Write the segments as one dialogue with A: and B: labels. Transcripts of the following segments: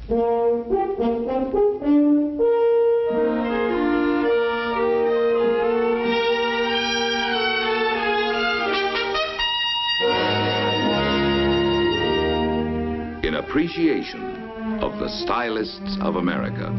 A: In appreciation of the stylists of America,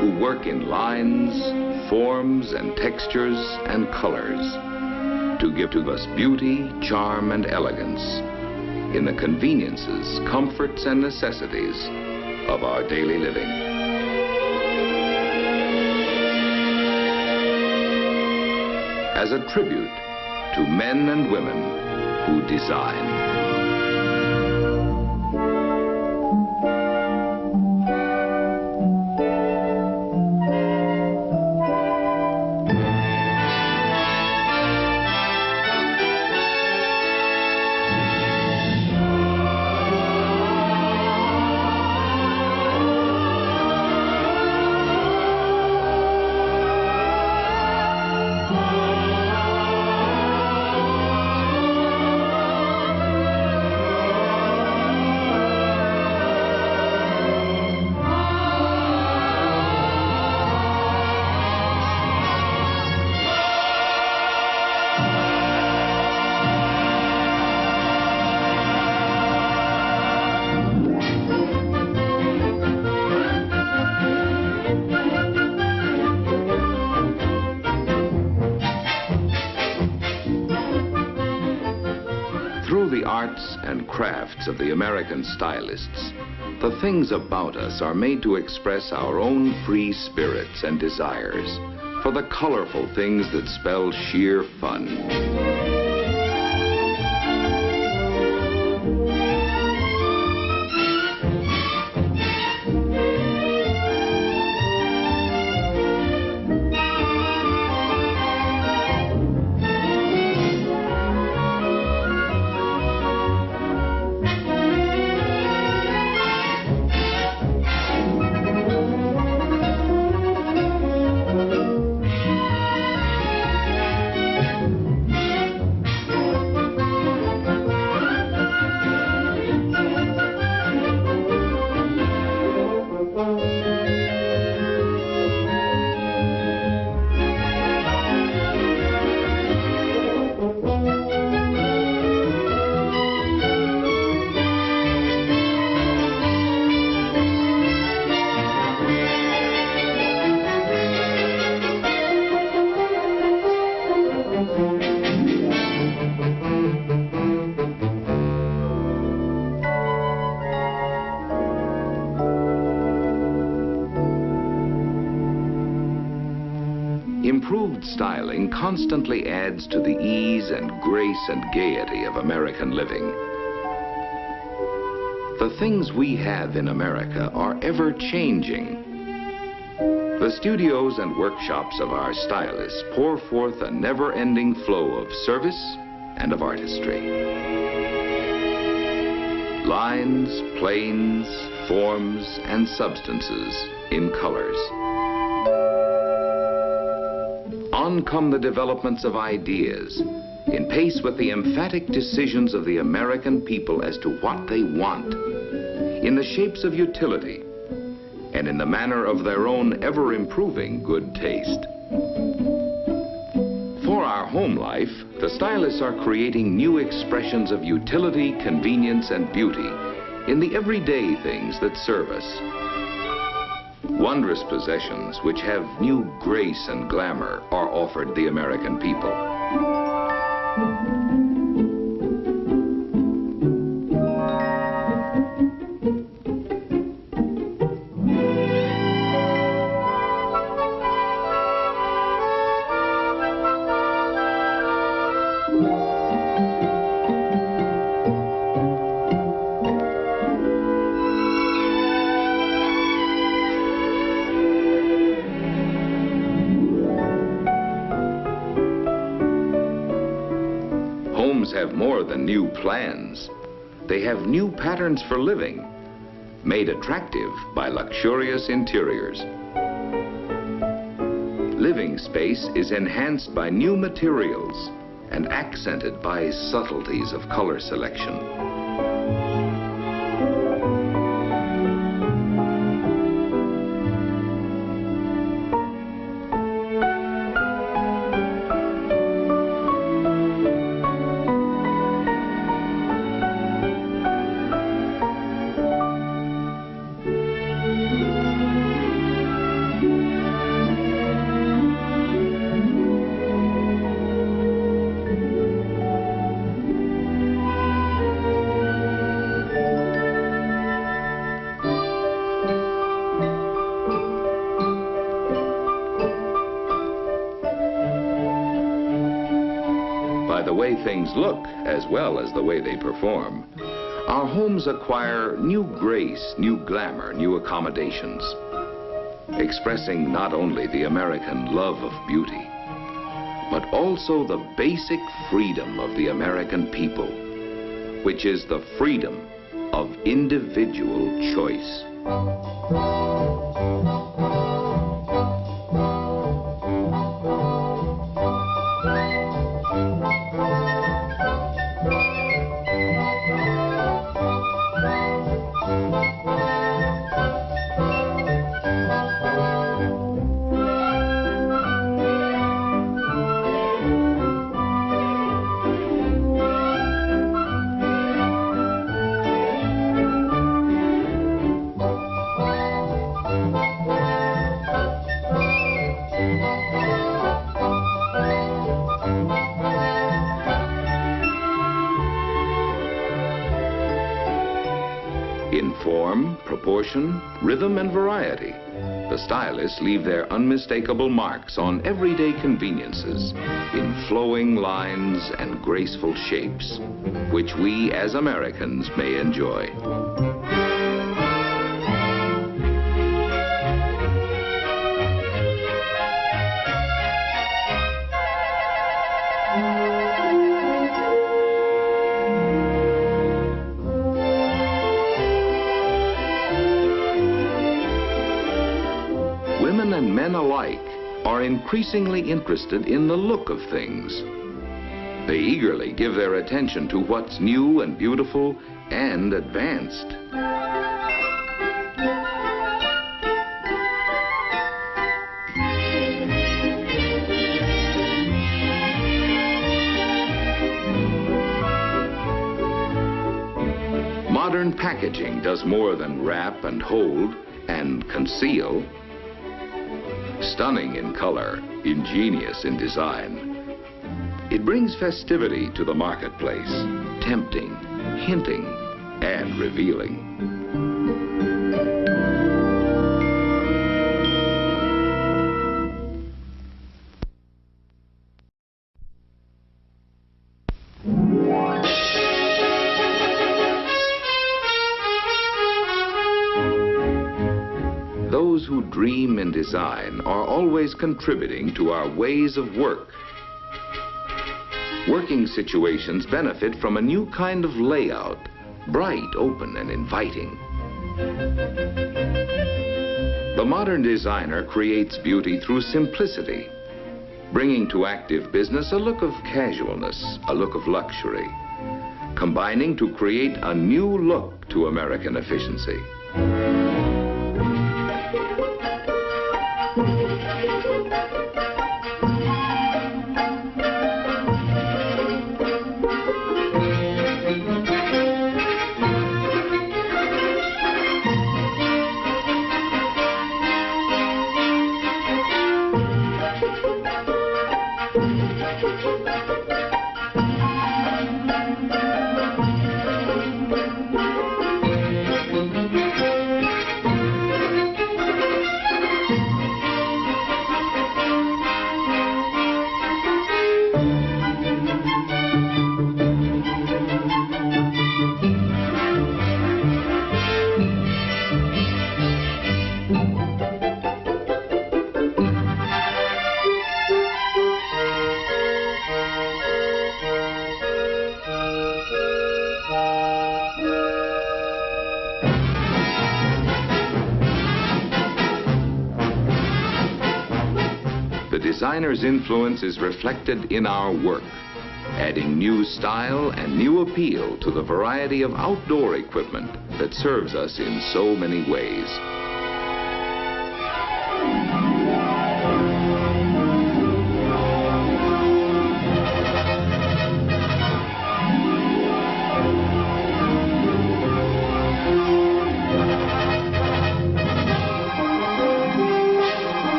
A: who work in lines, forms, and textures and colors to give to us beauty, charm, and elegance in the conveniences, comforts, and necessities of our daily living. As a tribute to men and women who design. Crafts of the American stylists, the things about us are made to express our own free spirits and desires for the colorful things that spell sheer fun. Improved styling constantly adds to the ease and grace and gaiety of American living. The things we have in America are ever changing. The studios and workshops of our stylists pour forth a never-ending flow of service and of artistry. Lines, planes, forms, and substances in colors. On come the developments of ideas, in pace with the emphatic decisions of the American people as to what they want, in the shapes of utility, and in the manner of their own ever-improving good taste. For our home life, the stylists are creating new expressions of utility, convenience, and beauty in the everyday things that serve us. Wondrous possessions which have new grace and glamour are offered the American people. Have more than new plans. They have new patterns for living, made attractive by luxurious interiors. Living space is enhanced by new materials and accented by subtleties of color selection. the way things look as well as the way they perform, our homes acquire new grace, new glamour, new accommodations, expressing not only the American love of beauty, but also the basic freedom of the American people, which is the freedom of individual choice. In form, proportion, rhythm, and variety, the stylists leave their unmistakable marks on everyday conveniences in flowing lines and graceful shapes, which we as Americans may enjoy. Women and men alike are increasingly interested in the look of things. They eagerly give their attention to what's new and beautiful and advanced. Modern packaging does more than wrap and hold and conceal. Stunning in color, ingenious in design, it brings festivity to the marketplace, tempting, hinting, and revealing. Those who dream in design are always contributing to our ways of work. Working situations benefit from a new kind of layout, bright, open, and inviting. The modern designer creates beauty through simplicity, bringing to active business a look of casualness, a look of luxury, combining to create a new look to American efficiency. The designer's influence is reflected in our work, adding new style and new appeal to the variety of outdoor equipment that serves us in so many ways.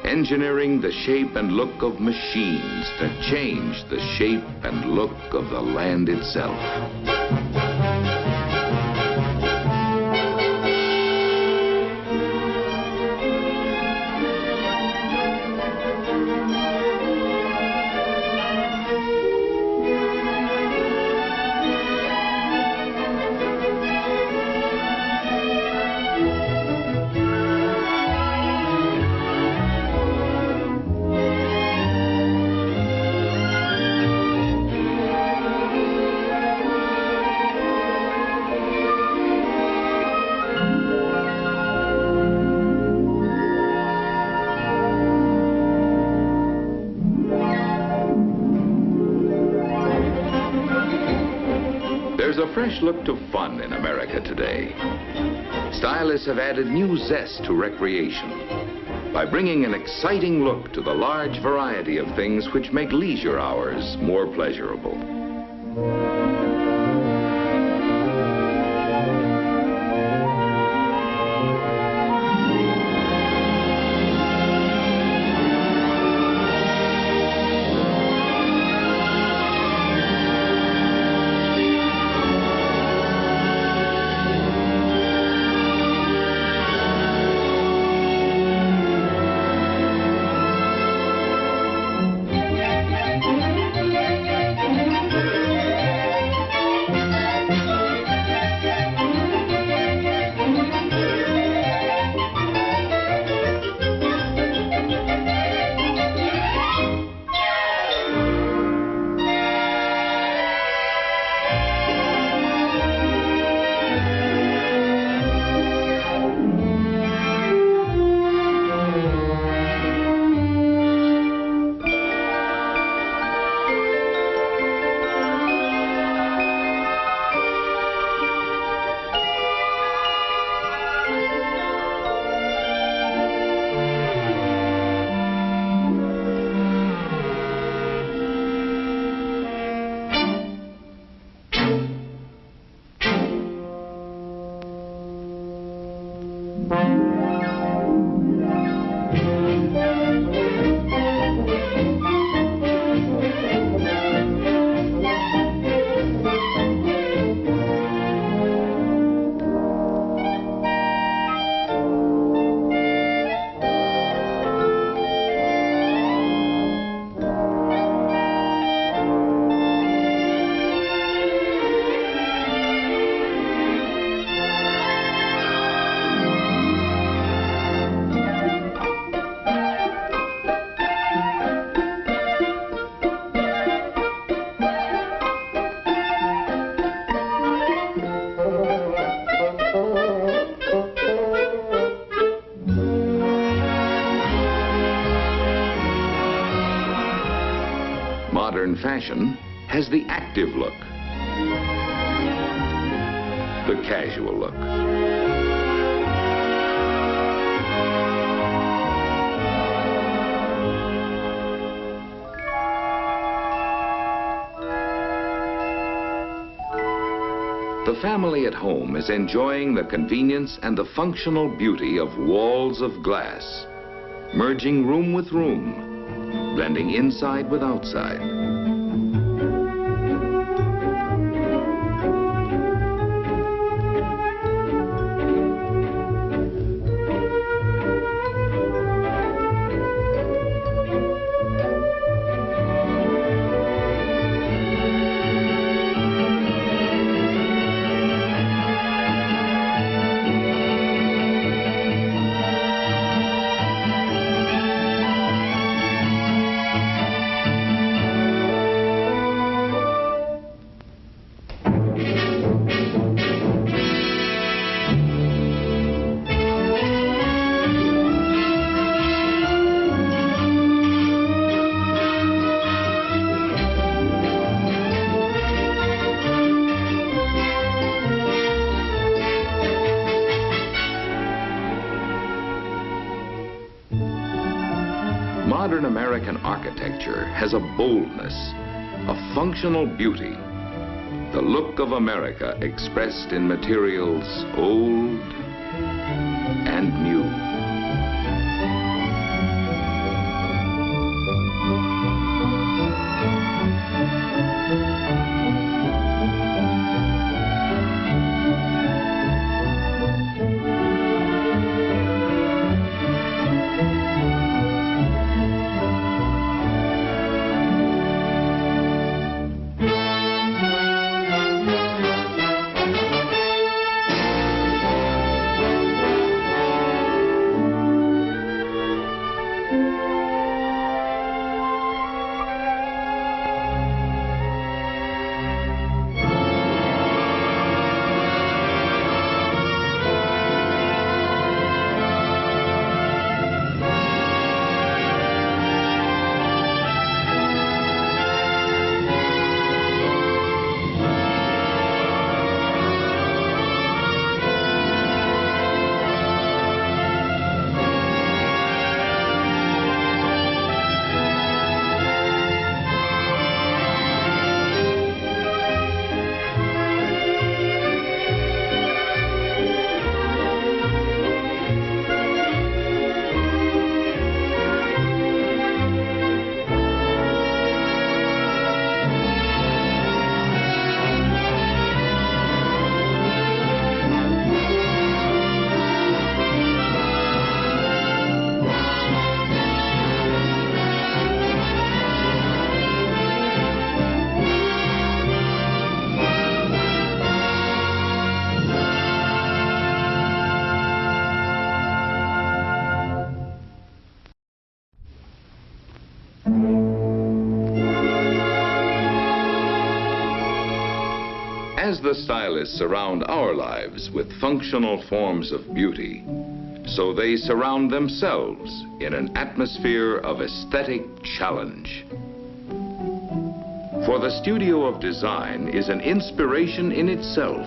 A: Engineering the shape and look of machines that change the shape and look of the land itself. fresh look to fun in America today. Stylists have added new zest to recreation by bringing an exciting look to the large variety of things which make leisure hours more pleasurable. Modern fashion has the active look, the casual look, the family at home is enjoying the convenience and the functional beauty of walls of glass, merging room with room, blending inside with outside. Modern American architecture has a boldness, a functional beauty, the look of America expressed in materials old and new. As the stylists surround our lives with functional forms of beauty, so they surround themselves in an atmosphere of aesthetic challenge. For the studio of design is an inspiration in itself,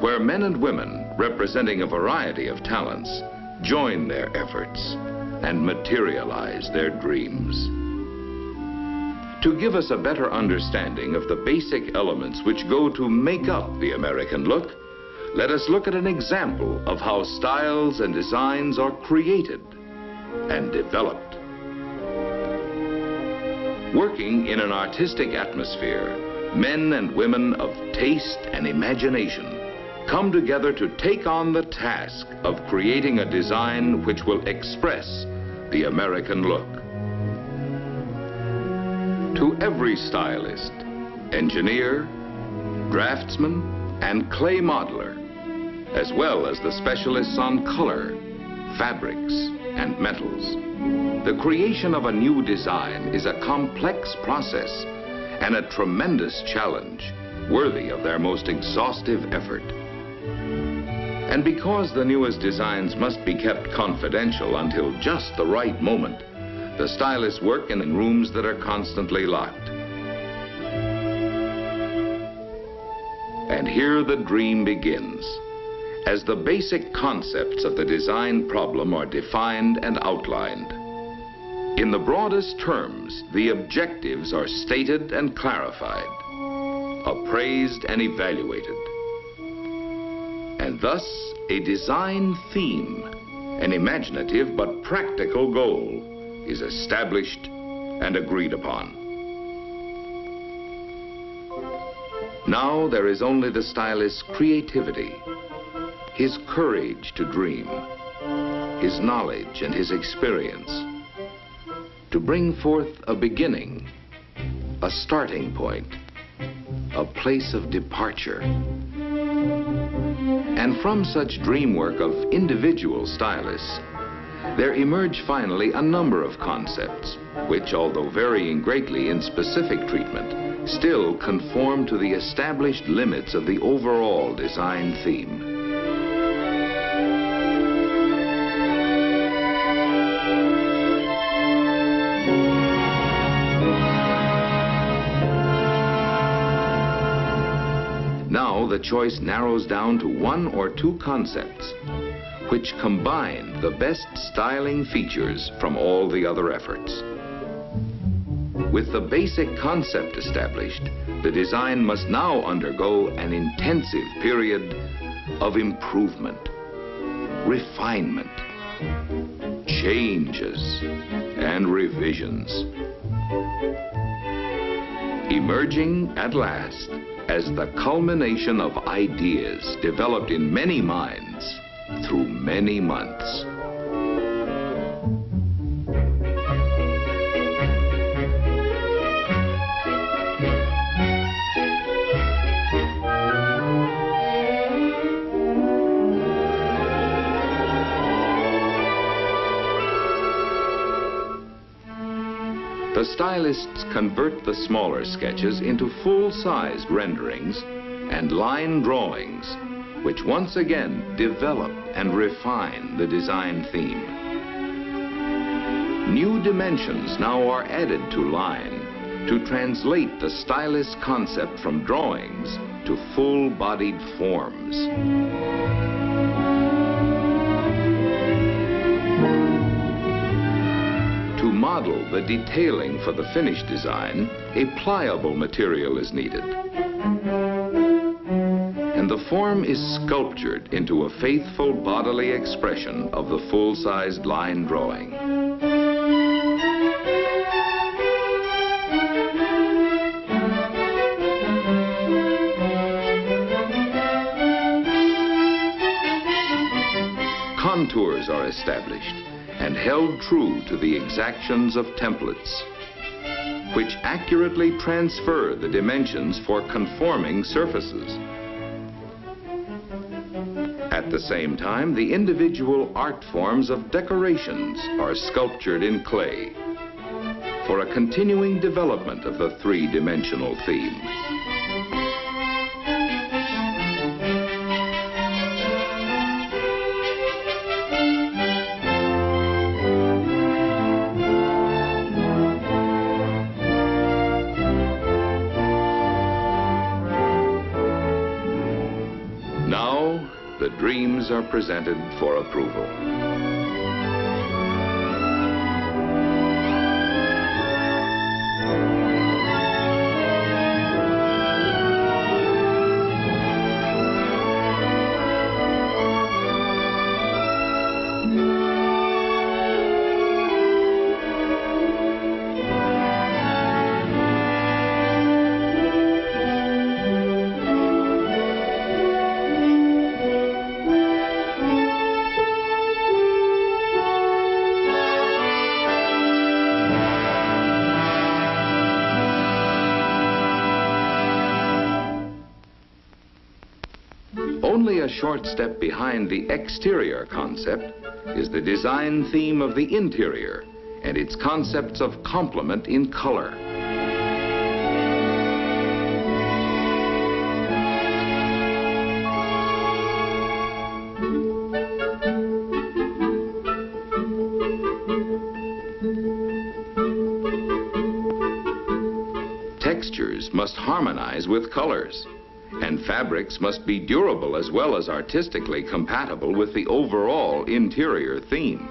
A: where men and women representing a variety of talents join their efforts and materialize their dreams. To give us a better understanding of the basic elements which go to make up the American look, let us look at an example of how styles and designs are created and developed. Working in an artistic atmosphere, men and women of taste and imagination come together to take on the task of creating a design which will express the American look. To every stylist, engineer, draftsman, and clay modeler, as well as the specialists on color, fabrics, and metals, the creation of a new design is a complex process and a tremendous challenge worthy of their most exhaustive effort. And because the newest designs must be kept confidential until just the right moment, the stylists work in rooms that are constantly locked. And here the dream begins, as the basic concepts of the design problem are defined and outlined. In the broadest terms, the objectives are stated and clarified, appraised and evaluated. And thus, a design theme, an imaginative but practical goal, is established and agreed upon. Now there is only the stylist's creativity, his courage to dream, his knowledge and his experience, to bring forth a beginning, a starting point, a place of departure. And from such dream work of individual stylists, there emerge finally a number of concepts, which, although varying greatly in specific treatment, still conform to the established limits of the overall design theme. Now the choice narrows down to one or two concepts, which combine the best styling features from all the other efforts. With the basic concept established, the design must now undergo an intensive period of improvement, refinement, changes, and revisions. Emerging at last as the culmination of ideas developed in many minds through many months. The stylists convert the smaller sketches into full-sized renderings and line drawings, which once again develop and refine the design theme. New dimensions now are added to line to translate the stylist's concept from drawings to full-bodied forms. To model the detailing for the finished design, a pliable material is needed. And the form is sculptured into a faithful bodily expression of the full-sized line drawing. Contours are established and held true to the exactions of templates, which accurately transfer the dimensions for conforming surfaces. At the same time, the individual art forms of decorations are sculptured in clay for a continuing development of the three-dimensional theme. designs are presented for approval. Only a short step behind the exterior concept is the design theme of the interior and its concepts of complement in color. Textures must harmonize with colors, and fabrics must be durable as well as artistically compatible with the overall interior theme.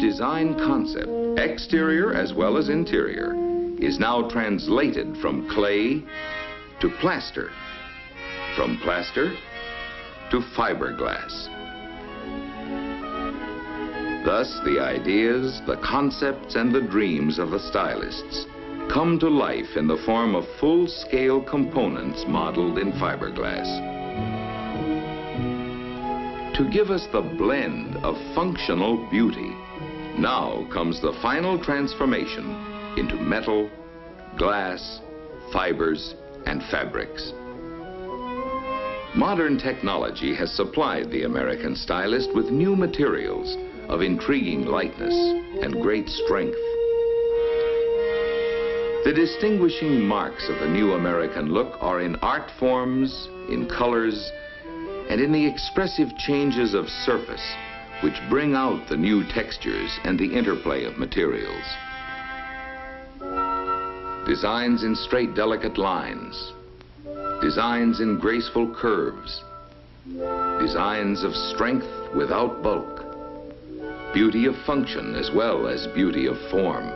A: Design concept, exterior as well as interior, is now translated from clay to plaster, from plaster to fiberglass. Thus, the ideas, the concepts, and the dreams of the stylists come to life in the form of full-scale components modeled in fiberglass. To give us the blend of functional beauty, now comes the final transformation into metal, glass, fibers, and fabrics. Modern technology has supplied the American stylist with new materials of intriguing lightness and great strength. The distinguishing marks of the new American look are in art forms, in colors, and in the expressive changes of surface, which bring out the new textures and the interplay of materials. Designs in straight, delicate lines, designs in graceful curves, designs of strength without bulk, beauty of function as well as beauty of form.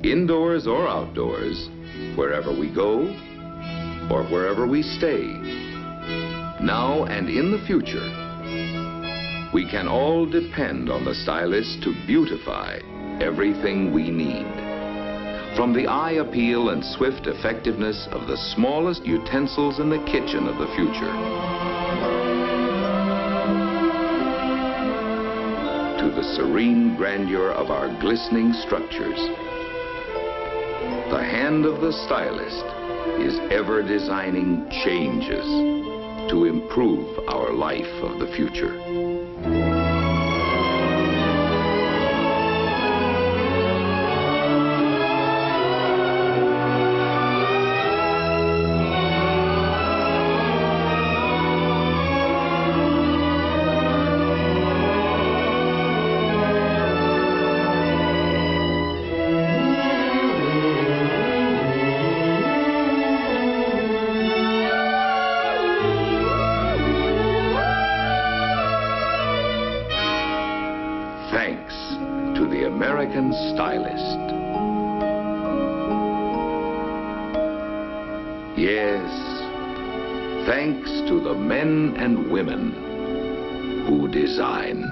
A: Indoors or outdoors, wherever we go or wherever we stay, now and in the future, we can all depend on the stylist to beautify everything we need. From the eye appeal and swift effectiveness of the smallest utensils in the kitchen of the future, to the serene grandeur of our glistening structures, the hand of the stylist is ever designing changes to improve our life of the future. Stylist. Yes, thanks to the men and women who design.